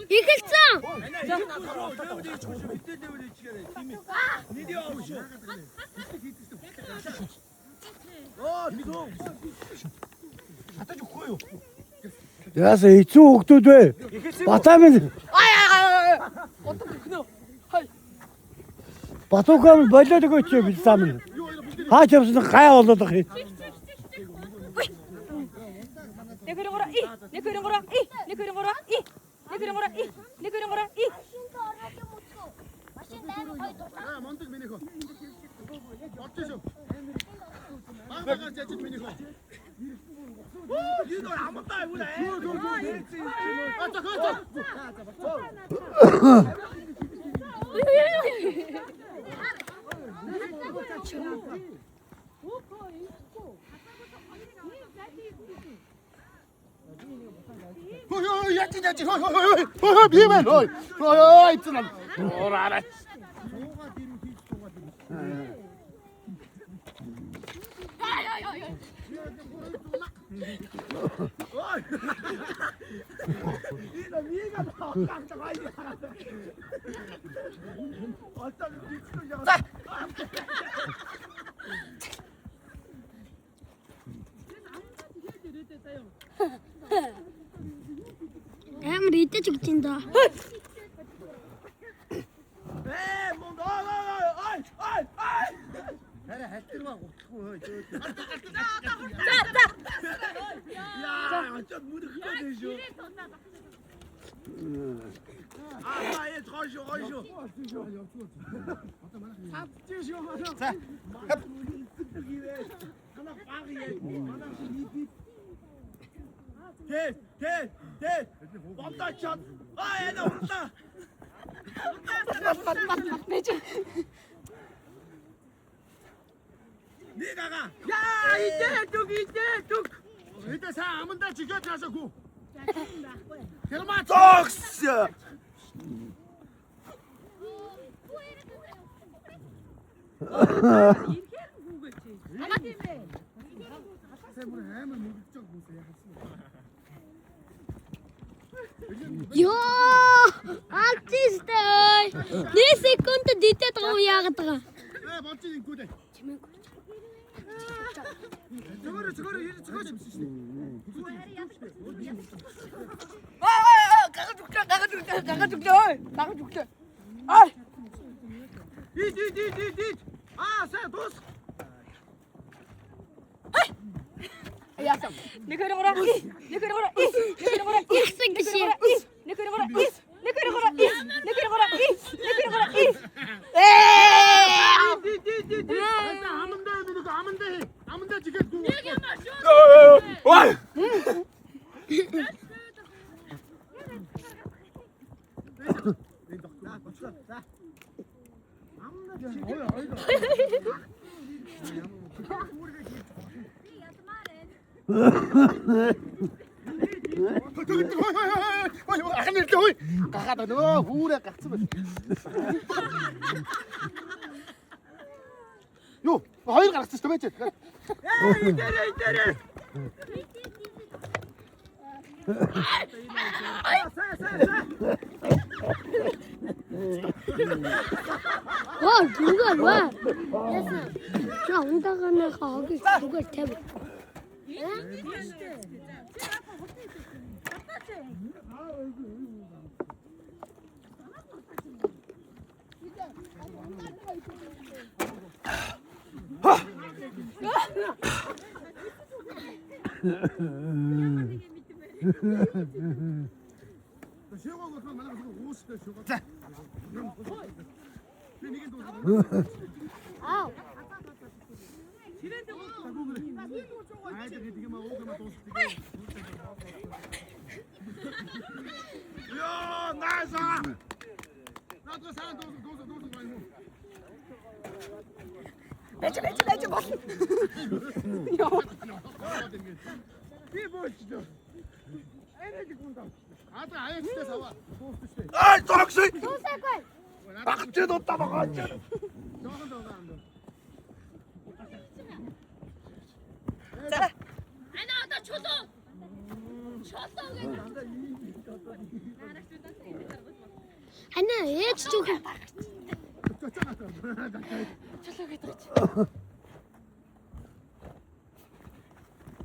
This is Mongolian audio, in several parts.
Ихэлсэн. Яасан хэцүү хөвгтүүд вэ? Батамын. Батукам болоод өгөөч бисам. Хаач явсан гай болоод их. Амар идэж өгч ин доо. Yo, артистэй. Нэг секунд дийтэй тав яагаад байгаа. Юу, хоёр гаргацсан шүү дээ. Идэрэ. Оо, зүгээр ба. Яасан. Чаа унтаагааны хаагийг зүгээр тавь. Ай, такси! Ахчээд удаа багаач. Ана одоо чулуу. Чулуу гэдэг. 아니야, 얘 저기.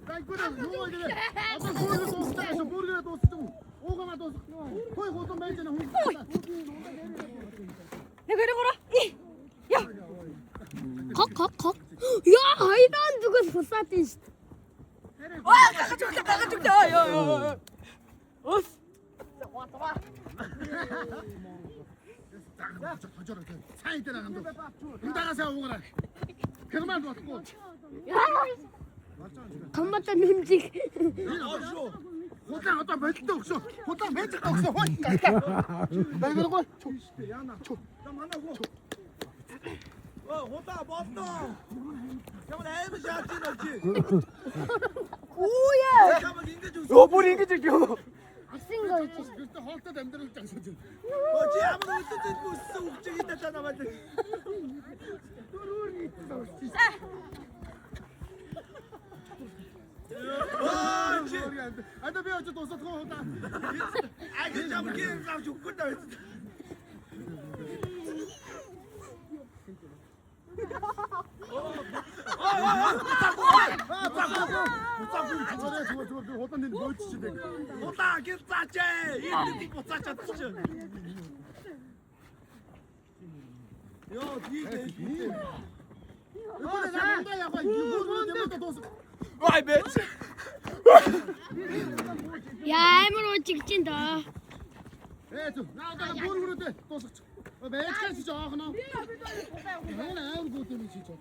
나 이거는 요거 이제 아빠 보르게 도스다. 보르게 도스 좀. 오가마 도스. 거기 고도 매잖아. 내가 이리 걸어. 야. 컥. 야, 아이란 누가 벗사대. 나가 죽자. 야. 사이 때나 간다. 이따가서 오거라. 그만 둬고. 간맞다 눈지. 호탕 어떤 매직도 없어. 호탕 매직도 없어. 나 이거 거. 나 만나고. 호다 맞다. 형은 애미 샷지너지. 오야. 형은 인기 좀. 요불 인기 지켜. 아쓴 거 있지. 그때 헐때 냄새를 짱서지. 어제 아무도 못듣고 쑥쑥 있다잖아 맞지. 와, 지. 안돼 배워 저 도서 더 호탕. 아, 그 잡기 상 죽겠다. 호탕 내 뭐 치지 호다 기싸제. 이때 못 싸자 진짜. 야, 뒤에. 이번에 잡는다 야. 이거 내가 도서. 와이 매치. 야, 애물어 찍진다. 저 나가 뭘 그러대. 도서. 매치까지 저 하나. 내가 알고 때문에 진짜.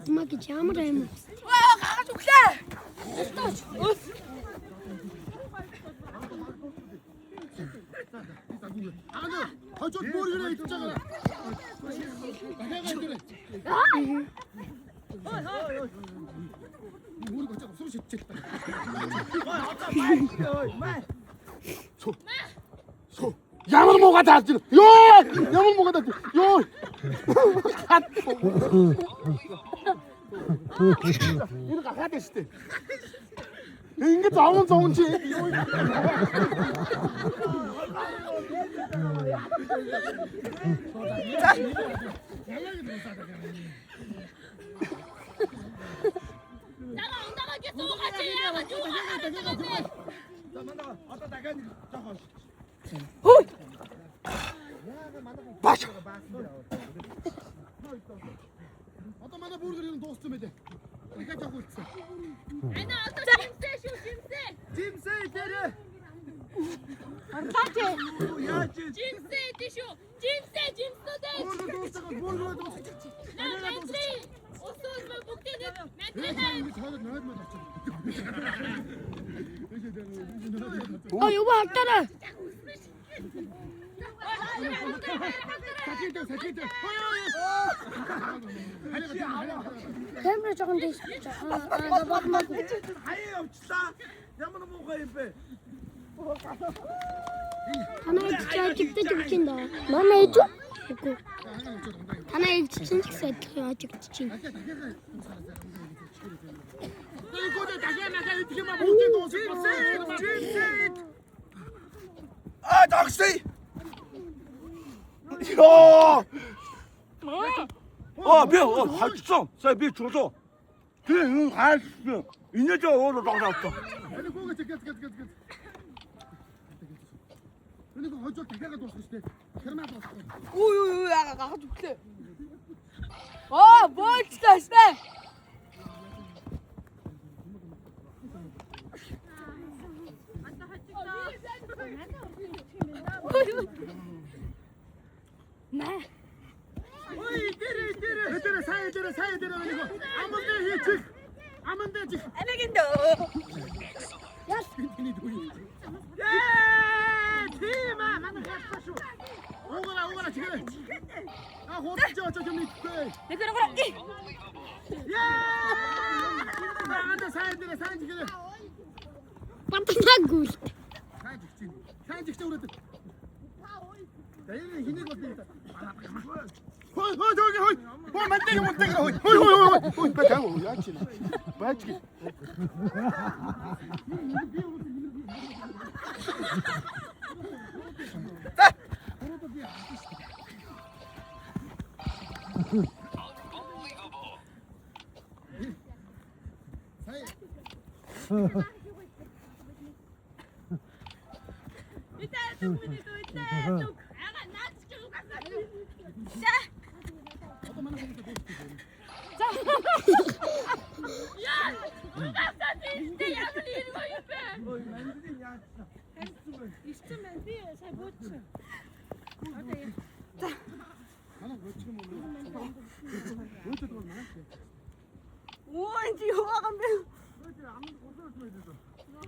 엄마께 잠을 해 먹. 가가 죽자. 아저 머리를 있잖아. 내가 그래. 머리가 자꾸 숨쉬 쨌다. 소. 양은 뭐가 다 지금. 요! 양은 뭐가 다 지금. 요! 이거 가야 됐을 때. 이게 좋은지. 마셔. 어떤 만나 모르는 도스트면 돼. 내가 자고 있어. 짐세 때려. 야, Cimse dişo. Cimse de. 모르는 도스트가 모르는 도스트. Ben metri. O söz mü bu dedi? 내가 Metreden. 이거 저한테 나한테 맞았죠. 여보 할따라. 사키들. 애물어 조금 더 있자. 나 먹고. 아예 없다. 야무나 먹어야 돼. 하나에 진짜 찍대 찍힌다. 너네 해줘? 있고. 하나에 진짜 세트 아직 찍힌. 이거는 다시 나가 이렇게만 못해 도스. 아, 낚시. 야. 배, 할수 자, 배 줘서. 그, 할수 이제 저 오늘 나왔어. 아니 그거 겠. 근데 그 어쩔 때가 도스 때. 그러면 도스. 오유, 야, 가가 죽자. 뭘 진짜 시대. 네. 때려 사야 되는 이거. 아무데 히치. 아무데 지. 애매긴도. 야, 팀아, 나는 했어. 오거라 지금. 아, 호흡 저 밑에. 내가 그래. 야! 나한테 사야 지금. 빠뜨나고. 사야 직접 그랬대. 내일은 힘이 거든. 저기, 만때기 못 때기라. 나 가고 야치. 봐. Хайч.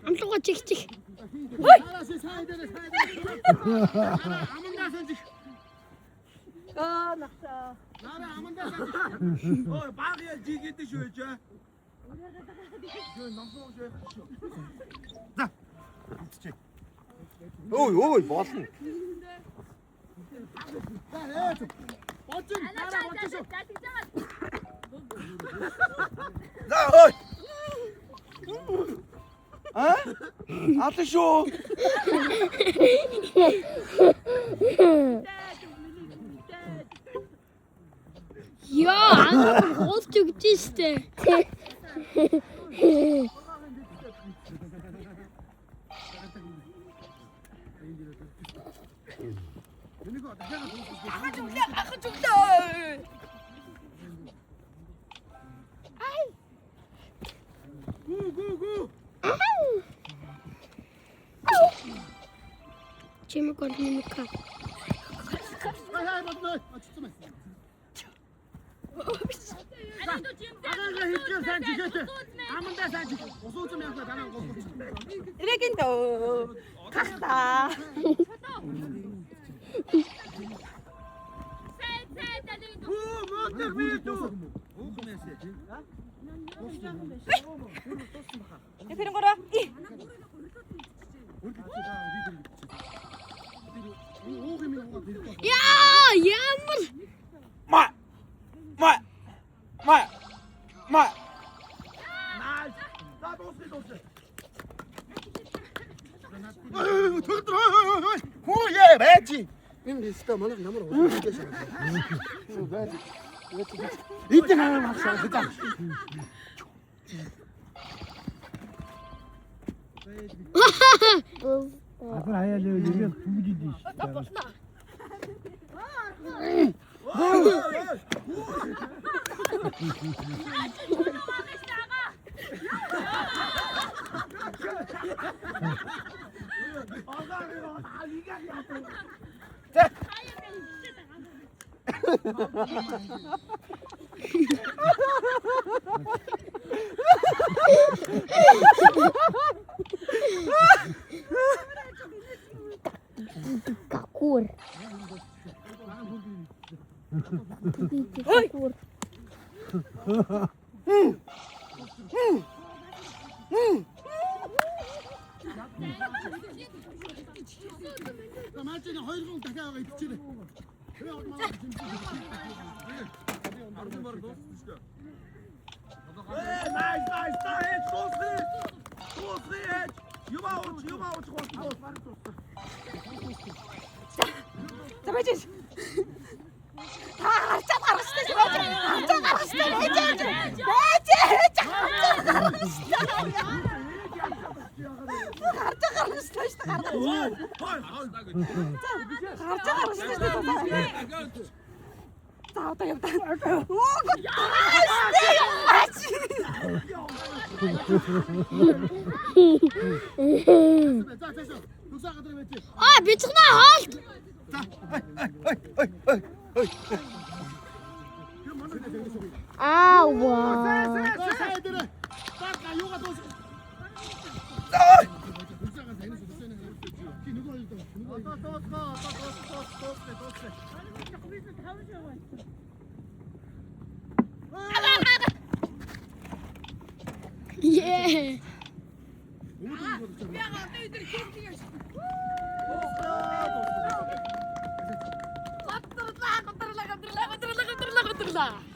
Амлууга чих. Арааси сайн дээр. Амандаа санаж. 낙사. Нара амандаа санаж. Ой, багья жигэдэж шөөж. Ой, болно. За хээч. Бочин дараа бочин. За ой. Аль шүү. Яа, ангар хоолч өгч штэ. 아까 죽다. Гу. Чим колминка. Хай бодноо. Очсон байна. 아니도 짐세. Агаага хийчихээ сайн жигээтэй. Амандаа сайн жиг. Усууцсан яах вэ? Дараа гол. 이래긴도 갔다. Мөтөр бий дүү. 그런 거라. Яа, ямар Май. За дуусна. Хүү яа бачи. Энэ ста манай намар ууж шээ. Шүү байж. Эдэн аа машаа хэдаа. Асар хаяа лээ бүгдий ш. какур. Какур. Маачны хоёр гол дахиад идчихлээ. Тэгээ удмаа жимсэн. Nice. Toos. Юмаач хоол. 잡아줘. 다 гаргастай шүү. гаргастай. А, бицгнаа хоолт. Ауа. Сайдэр. Бага юугаа дуус. 예. 건드려.